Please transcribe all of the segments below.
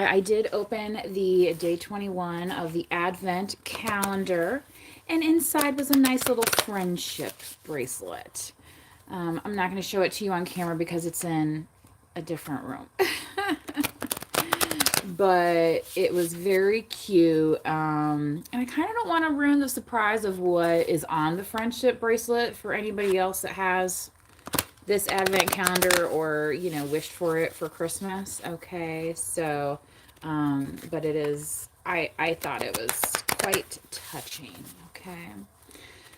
I did open the day 21 of the Advent calendar, and inside was a nice little friendship bracelet. I'm not going to show it to you on camera because it's in a different room. But it was very cute. And I kind of don't want to ruin the surprise of what is on the friendship bracelet for anybody else that has this advent calendar or wished for it for Christmas. Okay, so but it is, I thought it was quite touching. Okay,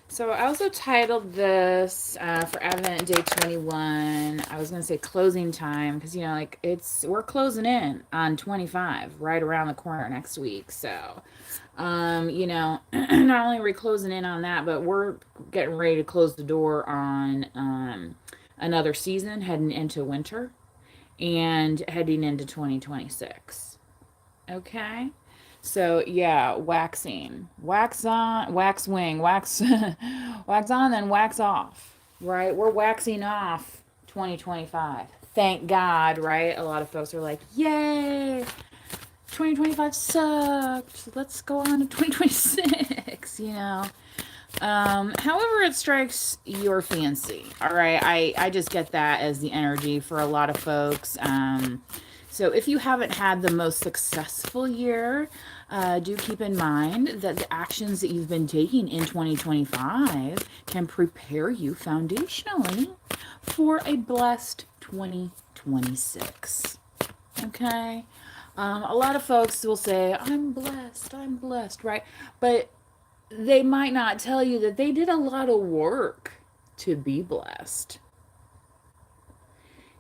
so I also titled this for Advent Day 21. I was going to say closing time because like we're closing in on 25 right around the corner next week. So not only are we closing in on that, but we're getting ready to close the door on another season, heading into winter and heading into 2026. Okay. So yeah, waxing, wax on, wax wing, wax, wax on, then wax off. Right? We're waxing off 2025. Thank God, right? A lot of folks are like, "Yay, 2025 sucked. Let's go on to 2026." However it strikes your fancy. All right. I just get that as the energy for a lot of folks. So if you haven't had the most successful year, do keep in mind that the actions that you've been taking in 2025 can prepare you foundationally for a blessed 2026. Okay. A lot of folks will say, I'm blessed, right? But they might not tell you that they did a lot of work to be blessed.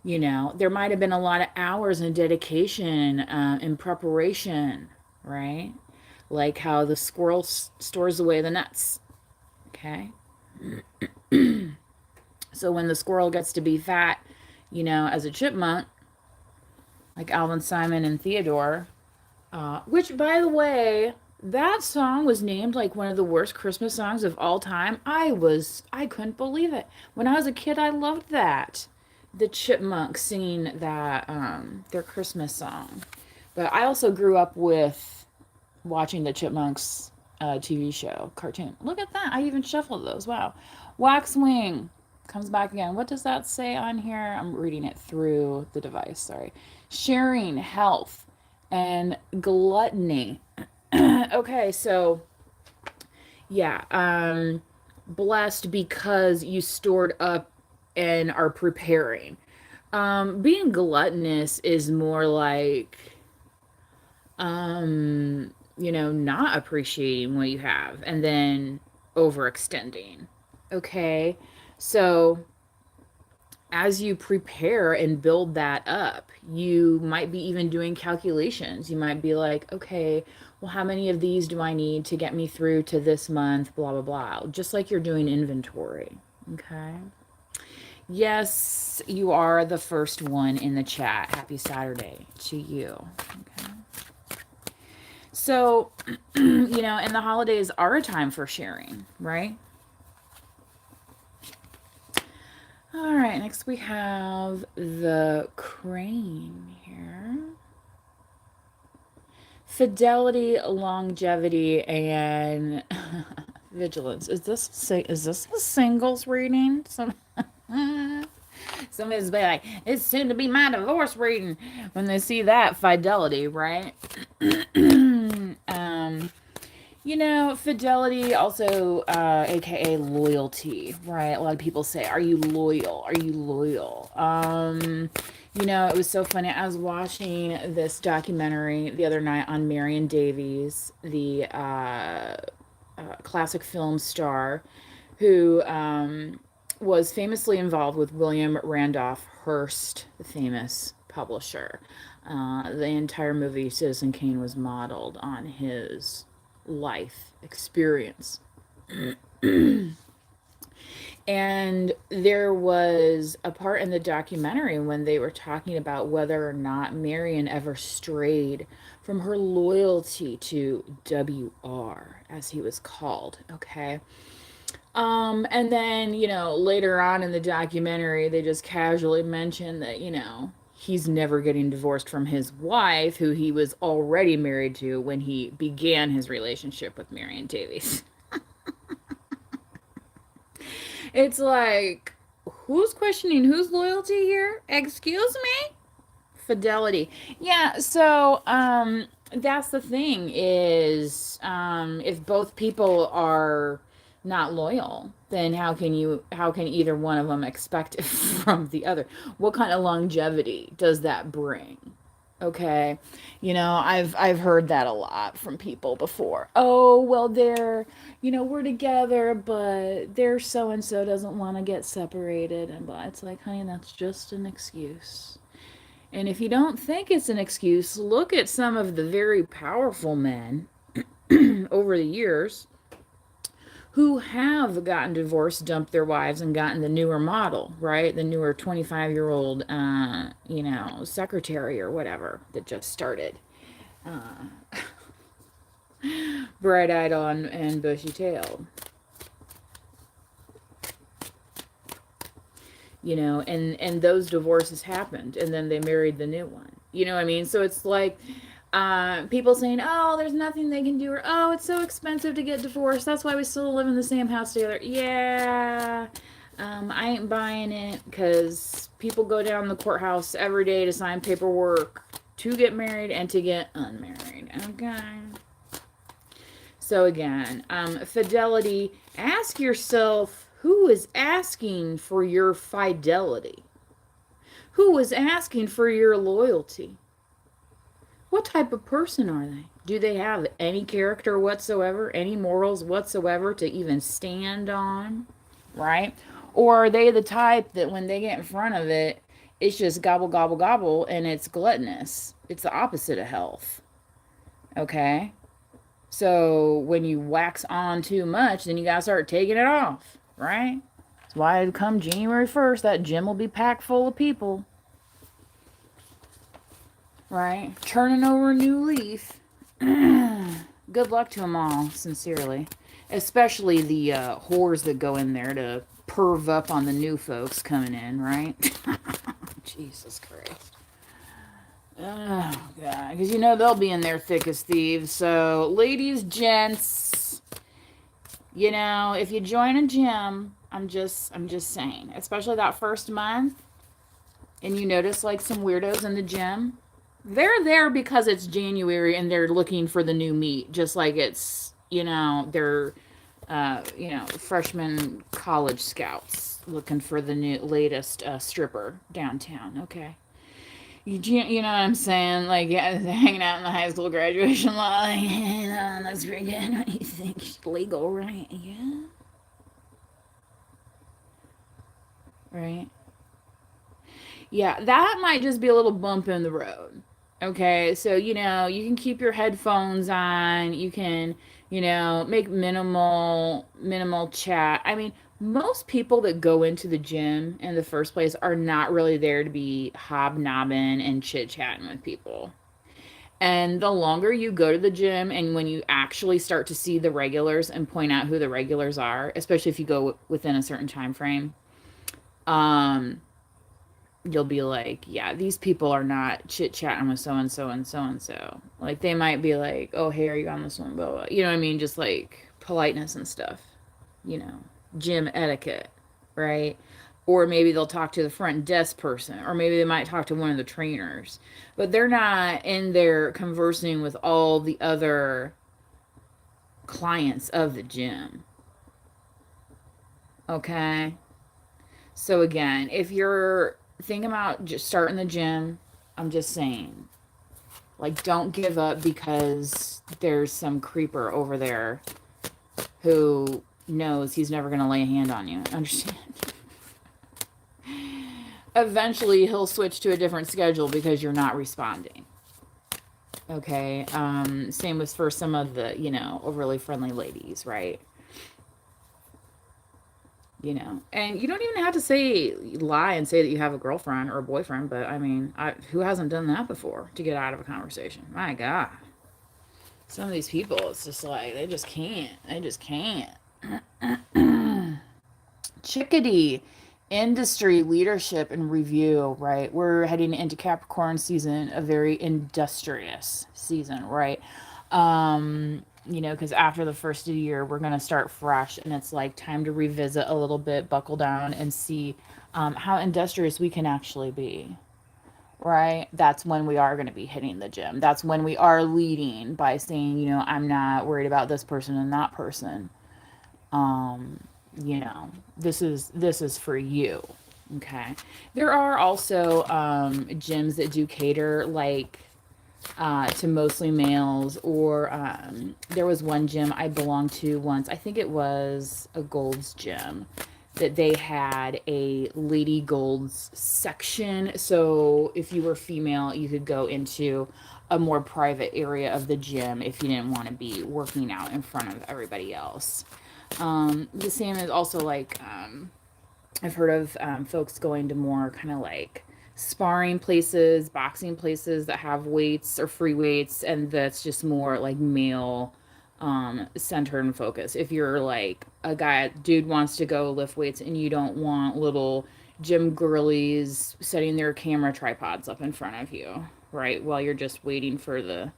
There might have been a lot of hours and dedication in preparation, right? Like how the squirrel stores away the nuts. Okay. So when the squirrel gets to be fat, as a chipmunk, like Alvin Simon and Theodore, which, by the way, that song was named like one of the worst Christmas songs of all time. I couldn't believe it. When I was a kid, I loved that. The Chipmunks singing that, their Christmas song. But I also grew up with watching the Chipmunks TV show, cartoon. Look at that. I even shuffled those. Wow. Waxwing comes back again. What does that say on here? I'm reading it through the device. Sorry. Sharing, health, and gluttony. Okay, so yeah, blessed because you stored up and are preparing. Being gluttonous is more like, not appreciating what you have and then overextending. Okay, so as you prepare and build that up, you might be even doing calculations. You might be like, okay, well, how many of these do I need to get me through to this month? Blah, blah, blah. Just like you're doing inventory. Okay. Yes, you are the first one in the chat. Happy Saturday to you. Okay. So, and the holidays are a time for sharing, right? All right, next we have the crane here. Fidelity, longevity, and vigilance. Is this a singles reading? Somebody's be like, it's soon to be my divorce reading when they see that fidelity, right? Fidelity also, aka loyalty, right? A lot of people say, are you loyal? Are you loyal? It was so funny. I was watching this documentary the other night on Marion Davies, the classic film star who was famously involved with William Randolph Hearst, the famous publisher. The entire movie Citizen Kane was modeled on his life experience. And there was a part in the documentary when they were talking about whether or not Marion ever strayed from her loyalty to WR, as he was called. Okay. And then, later on in the documentary, they just casually mentioned that, he's never getting divorced from his wife, who he was already married to when he began his relationship with Marion Davies. It's like, who's questioning whose loyalty here? Excuse me? Fidelity. Yeah, so that's the thing is if both people are not loyal, then how can either one of them expect it from the other? What kind of longevity does that bring? Okay. I've heard that a lot from people before. Oh, well, we're together, but their so and so doesn't want to get separated and blah. It's like, honey, that's just an excuse. And if you don't think it's an excuse, look at some of the very powerful men over the years who have gotten divorced, dumped their wives, and gotten the newer model, right? The newer 25-year-old, secretary or whatever that just started. Bright-eyed on and bushy-tailed. And those divorces happened, and then they married the new one. You know what I mean? So it's like people saying, oh, there's nothing they can do, or oh, it's so expensive to get divorced, that's why we still live in the same house together. Yeah, I ain't buying it, because people go down the courthouse every day to sign paperwork to get married and to get unmarried. Okay. So again, fidelity, ask yourself, who is asking for your fidelity? Who is asking for your loyalty? What type of person are they? Do they have any character whatsoever, any morals whatsoever to even stand on? Right? Or are they the type that when they get in front of it, it's just gobble, gobble, gobble, and it's gluttonous? It's the opposite of health. Okay? So when you wax on too much, then you gotta start taking it off, right? That's why come January 1st, that gym will be packed full of people, right? Turning over a new leaf. Good luck to them all, sincerely. Especially the whores that go in there to perv up on the new folks coming in, right? Jesus Christ. Oh, God. Because they'll be in there thick as thieves. So, ladies, gents, if you join a gym, I'm just saying, especially that first month, and you notice like some weirdos in the gym, they're there because it's January and they're looking for the new meat, just like it's, they're, freshman college scouts looking for the new latest stripper downtown. Okay. You know what I'm saying? Like, yeah, hanging out in the high school graduation lot. Like, that's pretty good. What do you think? It's legal, right? Yeah. Right. Yeah, that might just be a little bump in the road. Okay, so you can keep your headphones on. You can, make minimal chat. I mean, most people that go into the gym in the first place are not really there to be hobnobbing and chit-chatting with people. And the longer you go to the gym and when you actually start to see the regulars and point out who the regulars are, especially if you go within a certain time frame, um you'll be like, yeah, these people are not chit chatting with so and so and so and so. Like they might be like, oh, hey, are you on this one? Blah, blah. You know what I mean? Just like politeness and stuff, you know, gym etiquette, right? Or maybe they'll talk to the front desk person, or maybe they might talk to one of the trainers, but they're not in there conversing with all the other clients of the gym. Okay. So again, if you're thinking about just starting the gym, I'm just saying, like, don't give up because there's some creeper over there who knows he's never going to lay a hand on you. Understand? Eventually, he'll switch to a different schedule because you're not responding. Okay? Same with for some of the, overly friendly ladies, right? And you don't even have to lie and say that you have a girlfriend or a boyfriend, but I mean, who hasn't done that before to get out of a conversation? My God. Some of these people, it's just like, they just can't. They just can't. Chickadee. industry leadership and review, right? We're heading into Capricorn season, a very industrious season, right? Because after the first of the year, we're going to start fresh, and it's like time to revisit a little bit, buckle down, and see how industrious we can actually be, right? That's when we are going to be hitting the gym. That's when we are leading by saying, I'm not worried about this person and that person. Um, this is for you. Okay. There are also gyms that do cater like to mostly males, or there was one gym I belonged to once. I think it was a Gold's gym that they had a Lady Gold's section. So if you were female, you could go into a more private area of the gym if you didn't want to be working out in front of everybody else. The same is also like I've heard of folks going to more kind of like sparring places, boxing places that have weights or free weights, and that's just more like male centered and focused. If you're like a guy, dude wants to go lift weights, and you don't want little gym girlies setting their camera tripods up in front of you, right? While you're just waiting for the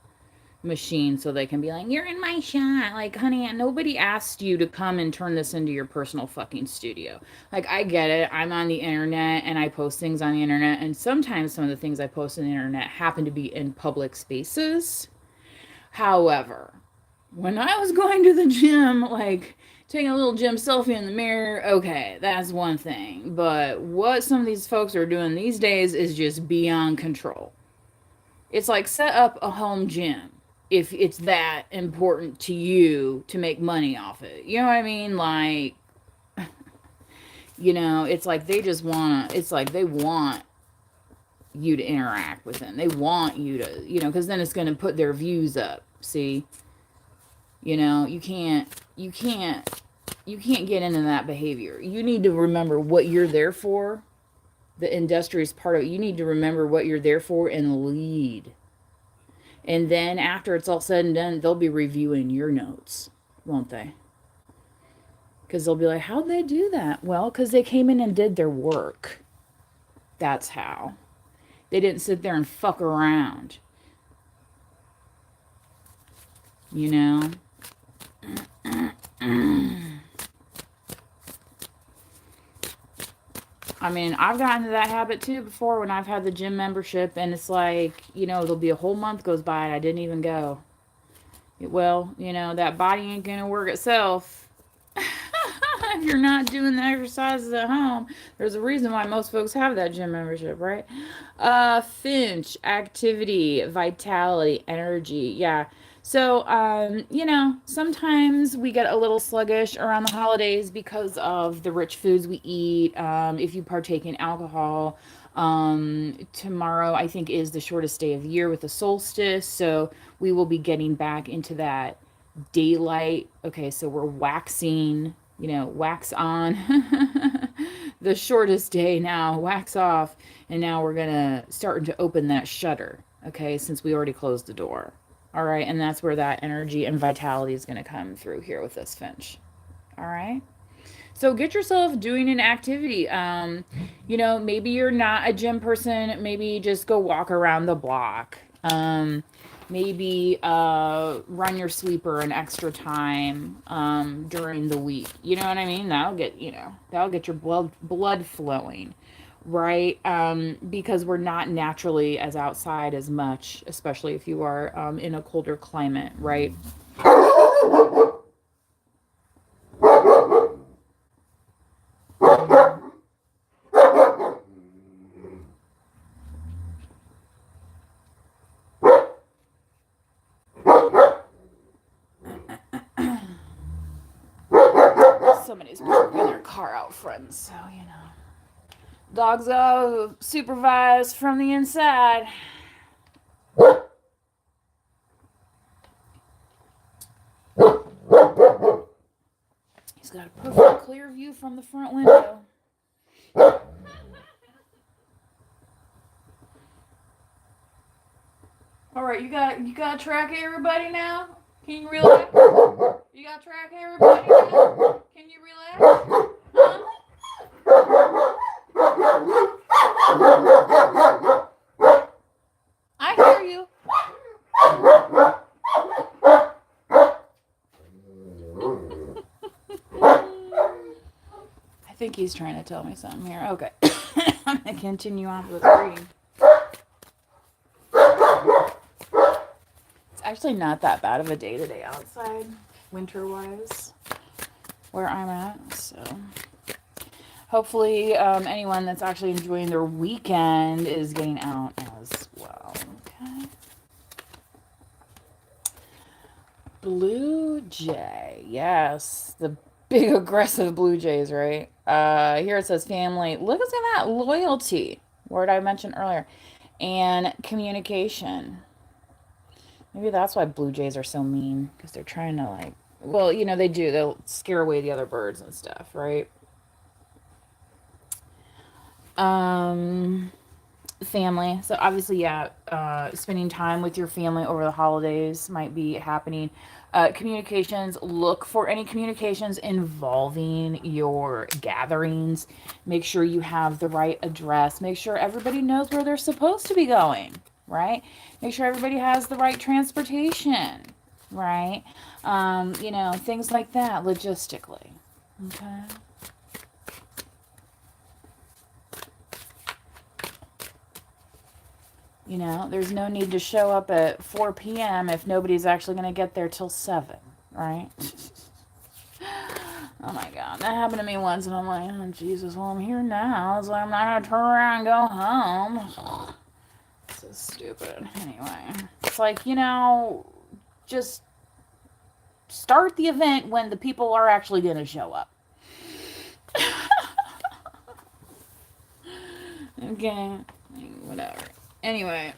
machine so they can be like, you're in my shot. Like, honey, nobody asked you to come and turn this into your personal fucking studio. Like, I get it. I'm on the internet and I post things on the internet, and sometimes some of the things I post on the internet happen to be in public spaces. However, when I was going to the gym, like taking a little gym selfie in the mirror, okay, that's one thing. But what some of these folks are doing these days is just beyond control. It's like set up a home gym if it's that important to you to make money off it. You know what I mean? Like, it's like they just want to, it's like they want you to interact with them. They want you to, because then it's going to put their views up. See? You can't get into that behavior. You need to remember what you're there for. The industrious part of it, you need to remember what you're there for and lead. And then after it's all said and done, they'll be reviewing your notes, won't they? Because they'll be like, how'd they do that? Well, because they came in and did their work. That's how. They didn't sit there and fuck around. You know? I mean, I've gotten into that habit too before when I've had the gym membership, and it's like, there'll be a whole month goes by and I didn't even go. Well, that body ain't going to work itself. If you're not doing the exercises at home, there's a reason why most folks have that gym membership, right? Finch, activity, vitality, energy. Yeah. So, sometimes we get a little sluggish around the holidays because of the rich foods we eat. If you partake in alcohol, tomorrow I think is the shortest day of the year with the solstice. So we will be getting back into that daylight. Okay, so we're waxing, wax on the shortest day now, wax off, and now we're gonna start to open that shutter. Okay, since we already closed the door. All right, and that's where that energy and vitality is gonna come through here with this Finch. All right. So get yourself doing an activity. Maybe you're not a gym person. Maybe just go walk around the block. Maybe run your sleeper an extra time during the week. You know what I mean? That'll get your blood flowing, right? Because we're not naturally as outside as much, especially if you are in a colder climate, right? Somebody's parking their car out front, so dogs go supervised from the inside. He's got a perfect clear view from the front window. All right, you got track everybody now. Can you relax? You got track everybody now. Can you relax? Huh? think he's trying to tell me something here. Okay. I'm going to continue on with reading. It's actually not that bad of a day today outside, winter-wise, where I'm at. So hopefully anyone that's actually enjoying their weekend is getting out as well. Okay. Blue Jay. Yes. The big aggressive Blue Jays, right? Here it says family. Look at that. Loyalty. Word I mentioned earlier. And communication. Maybe that's why Blue Jays are so mean. Because they're trying to like... Well, you know, they do. They'll scare away the other birds and stuff, right? Family. So obviously, yeah, spending time with your family over the holidays might be happening. Communications, look for any communications involving your gatherings. Make sure you have the right address. Make sure everybody knows where they're supposed to be going, right? Make sure everybody has the right transportation, right? You know, things like that, logistically. Okay. You know, there's no need to show up at 4 p.m. if nobody's actually going to get there till 7, right? Oh my God, that happened to me once, and I'm like, oh Jesus, well, I'm here now, so I'm not going to turn around and go home. So stupid. Anyway, it's like, you know, just start the event when the people are actually going to show up. Okay, whatever. Anyway,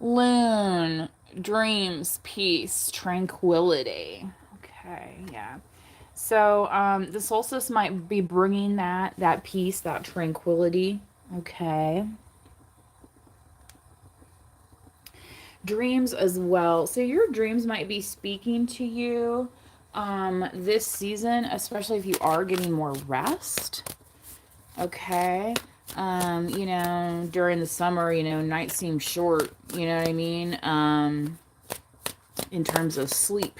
Loon, dreams, peace, tranquility. Okay, yeah. So the solstice might be bringing that peace, that tranquility. Okay. Dreams as well. So your dreams might be speaking to you this season, especially if you are getting more rest. Okay. You know, during the summer, you know, nights seem short, you know what I mean? In terms of sleep.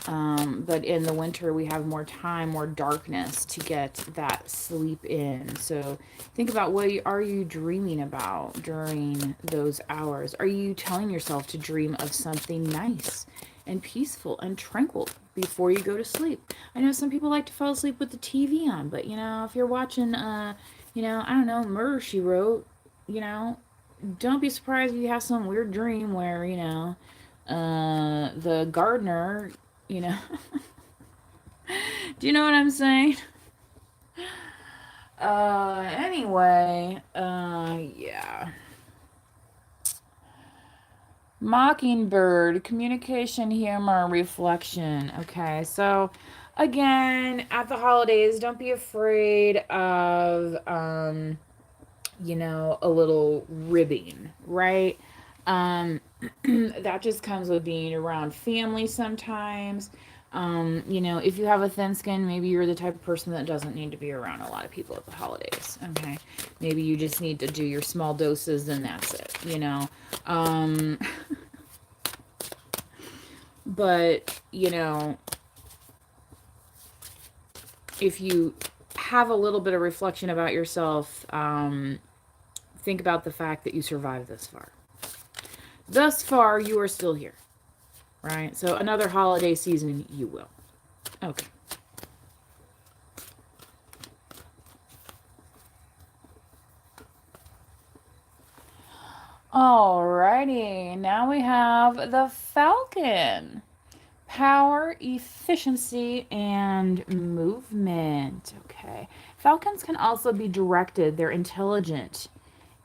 But in the winter, we have more time, more darkness to get that sleep in. So think about what are you dreaming about during those hours? Are you telling yourself to dream of something nice and peaceful and tranquil before you go to sleep? I know some people like to fall asleep with the TV on, but, you know, if you're watching, you know, I don't know, Murder, She Wrote, you know, don't be surprised if you have some weird dream where, you know, the gardener, you know, do you know what I'm saying? Anyway, yeah. Mockingbird, communication, humor, reflection. Okay, so again, at the holidays, don't be afraid of, you know, a little ribbing, right? That just comes with being around family sometimes. You know, if you have a thin skin, maybe you're the type of person that doesn't need to be around a lot of people at the holidays. Okay. Maybe you just need to do your small doses and that's it, you know. But, you know, if you have a little bit of reflection about yourself, think about the fact that you survived this far. Thus far, you are still here, right? So another holiday season, you will. Okay. Alrighty, now we have the Falcon. Power, efficiency, and movement. Okay. Falcons can also be directed. They're intelligent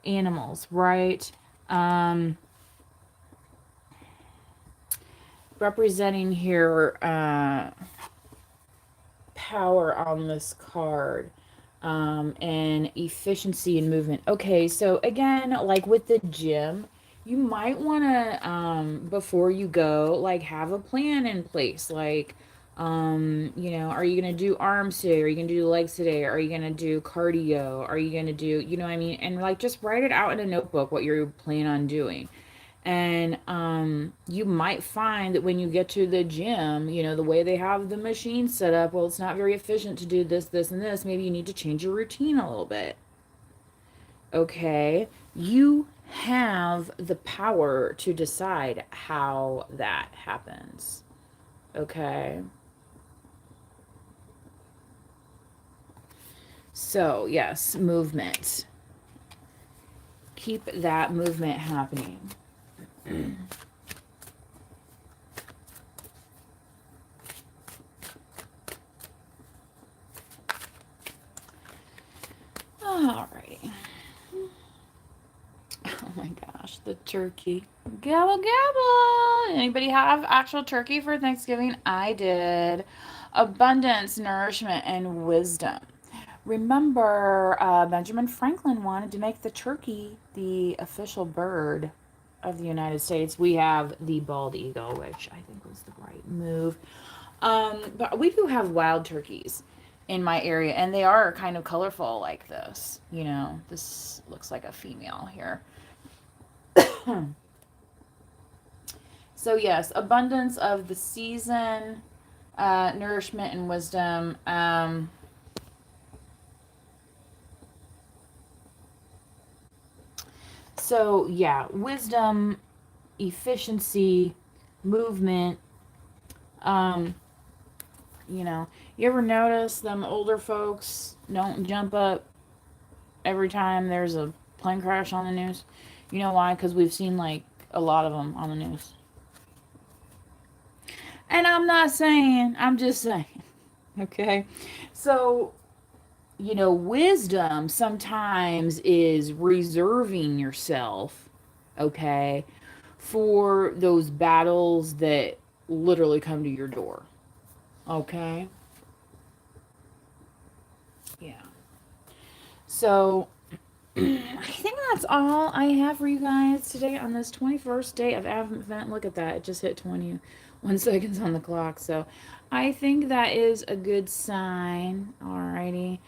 animals, right? Representing here power on this card, and efficiency and movement. Okay, so again, like with the gym, you might want to, before you go, like have a plan in place. Like, you know, are you going to do arms today? Are you going to do legs today? Are you going to do cardio? Are you going to do, you know what I mean? And like, just write it out in a notebook, what you're planning on doing. And you might find that when you get to the gym, you know, the way they have the machine set up, well, it's not very efficient to do this, this, and this. Maybe you need to change your routine a little bit. Okay. You have the power to decide how that happens. Okay. So, yes, movement. Keep that movement happening. Alrighty. Oh my gosh, the turkey. Gabble gabble. Anybody have actual turkey for Thanksgiving? I did. Abundance, nourishment, and wisdom. Remember, Benjamin Franklin wanted to make the turkey the official bird of the United States. We have the bald eagle, which I think was the right move. But we do have wild turkeys in my area, and they are kind of colorful like this. You know, this looks like a female here. So, yes, abundance of the season, nourishment, and wisdom. So, yeah, wisdom, efficiency, movement. Um, you know, you ever notice them older folks don't jump up every time there's a plane crash on the news? You know why? Because we've seen like a lot of them on the news. And I'm not saying, I'm just saying. Okay. So, you know, wisdom sometimes is reserving yourself, okay, for those battles that literally come to your door. Okay? Yeah. So, I think that's all I have for you guys today on this 21st day of Advent. Look at that. It just hit 21 seconds on the clock. So, I think that is a good sign. Alrighty.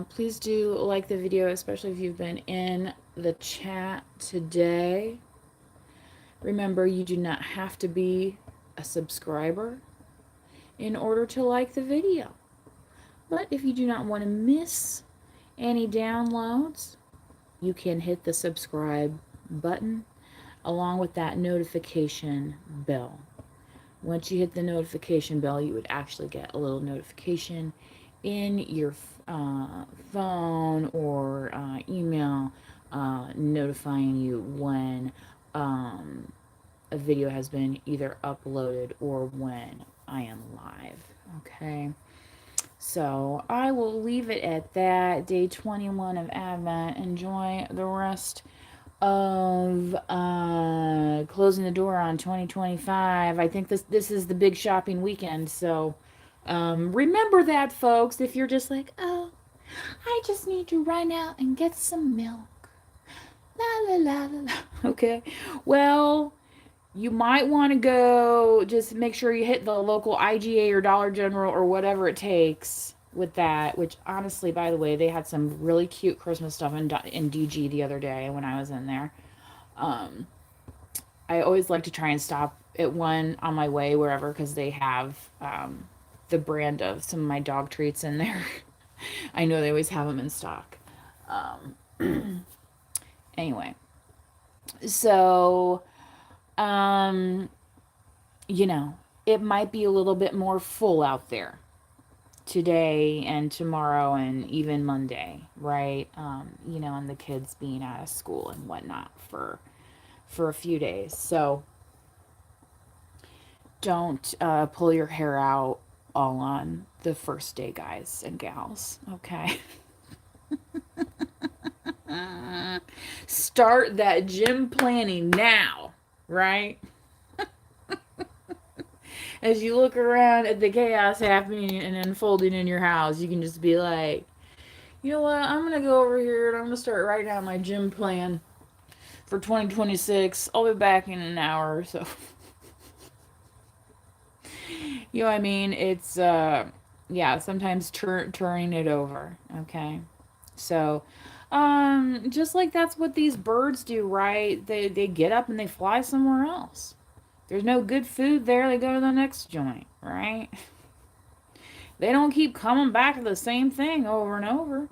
Please do like the video, especially if you've been in the chat today. Remember, you do not have to be a subscriber in order to like the video. But if you do not want to miss any downloads, you can hit the subscribe button along with that notification bell. Once you hit the notification bell, you would actually get a little notification in your phone or email notifying you when a video has been either uploaded or when I am live. Okay. So I will leave it at that. Day 21 of Advent. Enjoy the rest of closing the door on 2025. I think this is the big shopping weekend. So remember that, folks. If you're just like, oh, I just need to run out and get some milk. La la la la la. Okay. Well, you might want to go just make sure you hit the local IGA or Dollar General or whatever it takes with that, which honestly, by the way, they had some really cute Christmas stuff in DG the other day when I was in there. I always like to try and stop at one on my way wherever because they have the brand of some of my dog treats in there. I know they always have them in stock. Anyway, so you know, it might be a little bit more full out there today and tomorrow and even Monday, right? You know, and the kids being out of school and whatnot for a few days. So don't pull your hair out all on the first day, guys and gals. Okay. Start that gym planning now, right? As you look around at the chaos happening and unfolding in your house, you can just be like, you know what? I'm going to go over here and I'm going to start writing out my gym plan for 2026. I'll be back in an hour or so. You know what I mean? It's, yeah, sometimes turning it over. Okay. So, Just like that's what these birds do, right? They get up and they fly somewhere else. There's no good food there, they go to the next joint, right? They don't keep coming back to the same thing over and over,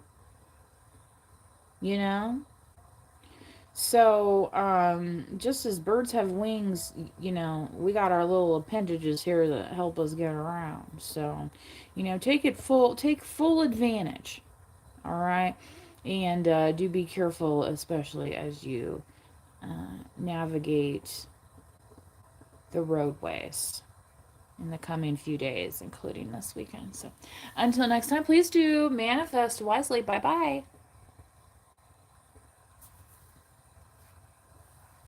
you know? So, just as birds have wings, we got our little appendages here that help us get around. So, take full advantage, all right? And do be careful, especially as you navigate the roadways in the coming few days, including this weekend. So, until next time, please do manifest wisely. Bye bye.